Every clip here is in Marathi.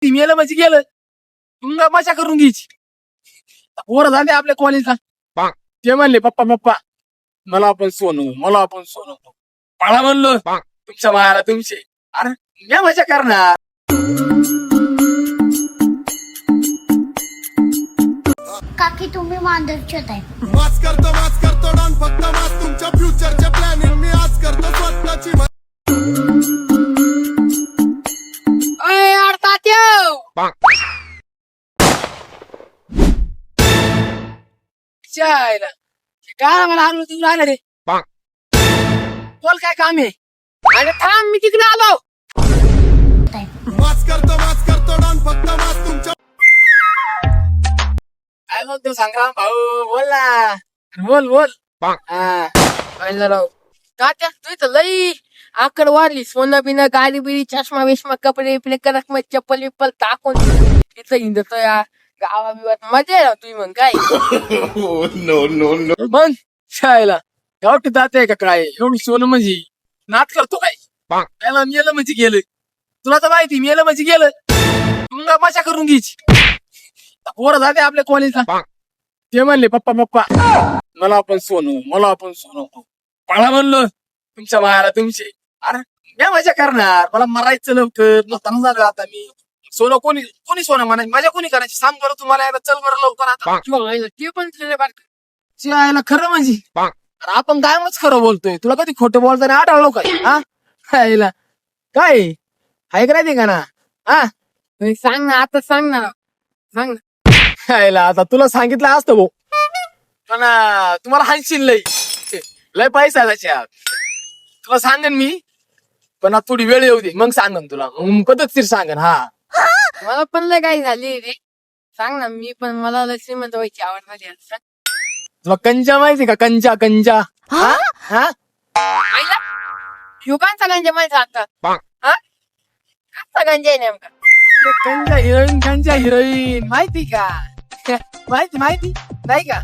ती मेलं म्हणजे गेलं. तुला मजा करून घ्यायची. पोरं झाले आपल्या कॉलेजला. ते म्हणले पप्पा पप्पा मला पण सोनं पाळा म्हणलो तुमच्या मायाला तुमचे. अरे मी मजा करणार. काकी तुम्ही मांजरचोत आहे. माच करतो डॉन फक्त माच तुमच्या फ्युचरचे प्लॅनिंग मी आज करतो स्वतःची काय मला आणून तुम्ही राहिलं रे. बोल काय काम आहे. अरे थांब मी तिकडे आलो. माच करतो डॉन फक्त माच तुमच्या काय म्हणतो संग्राम भाऊ बोल ना. बोल राव तात्या तू तर लई आकड वाढली. सोनं बिनं गाडी बिडी चष्मा बिष्मा कपडे बिपडे कडक मग चप्पल बिप्पल टाकून तिथं हिंडतो या गावा बिवात मजा आहे राव तुम्ही मग काय. नो मग शाळेला गावठी जात आहे का काय एवढं सोनं म्हणजे नाच करतो काय. त्याला मेलं म्हणजे गेलं. तुला तर माहिती मेलं म्हणजे गेलं. तुला मजा करून घ्यायची. पोरं जाते आपल्या कॉलेजला. ते म्हणले पप्पा पप्पा मला पण सोनं पाळा म्हणलो तुमच्या मायाला तुमचे. अरे मी मजा करणार. मला मरायचं लवकर नसताना झालं. आता मी सोनं कोणी सोनं म्हणायचं माझ्या कोणी करायची सांग बरं तुम्हाला. एकदा चल बरं लवकर आता. ते पण यायला खरं म्हणजे अरे आपण कायमच खरं बोलतोय. तुला कधी खोटं बोलताना आढळलो काय. हा यायला काय हाय करायचे का ना. हा सांग ना आता सांग ना यायला. आता तुला सांगितलं असतं भाऊ पण तुम्हाला हानशील लय पैसा त्याच्यात. तुला सांगेन मी पण आता थोडी वेळ येऊ दे मग सांगन तुला. पद्धतशीर सांगन. हा मला पण लय काही झाली रे. सांग ना मी पण मला लय श्रीमंत व्हायची आवड झाली. तुला कंजा माहिती का कंजा हा युगांचा गंजा माहिती आता. गंजा आहे नेमका कंजा हिरोईन माहिती का. माहिती नाही का.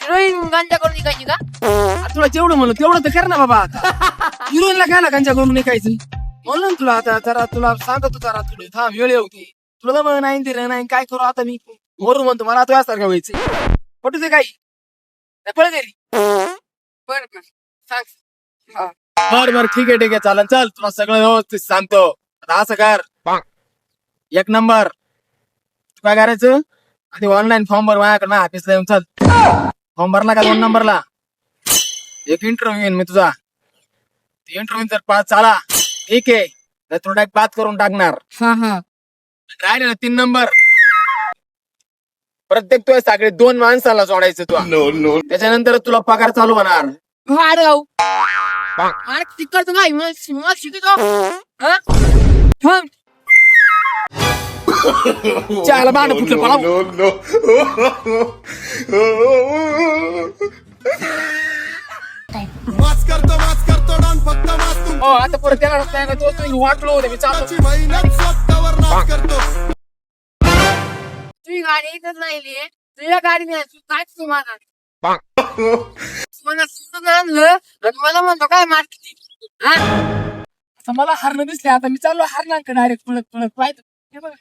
हिरोईन गांजा करून निघायची का. तुला जेवढं म्हणलं तेवढं तर कर ना बाबा. आता हिरोईनला काय ना गांजा करून निघायचं म्हणून तुला आता जरा तुला सांगतो जरा थोडी थांब वेळ येऊती. तुला तर मग नाही काय करू आता मी मोरू म्हणतो मला तो यासारखं व्हायचं. पटू ते काही पळ घरी. बर सांग. बर ठीक आहे चालन चल तुला सगळं व्यवस्थित सांगतो. आता असं कर एक नंबर तू काय करायचं आधी ऑनलाईन फॉर्म भर माझ्याकडे ऑफिसला येऊन चल. फॉर्म भरला का 2 नंबरला एक इंटरव्ह्यू येईन मी तुझा. इंटरव्ह्यू जर पास झाला ठीक आहे तर तुला एक बात करून टाकणार. राहिलेला 3 नंबर प्रत्येक तुझ्या सगळे 2 माणसाला जोडायचं तू. त्याच्यानंतर तुला पगार चालू होणार. तिकडचं काय मग शिकतो. चायला बाण फुटलं पळा. माच करतो डॉन फक्त माच तुमच्या आता परत त्याला वाटलो होते मी चालतो. मेहनत स्वतःवर नाच करतो. तुझी गाडी येतच नाही तुझ्या गाडी नाही काय तुम्हाला आणलं आणि मला म्हणतो काय मार्केटिंग. आता मला हारणं दिसले. आता मी चाललो हारणार डायरेक्ट पळत पाहिजे. हे बघा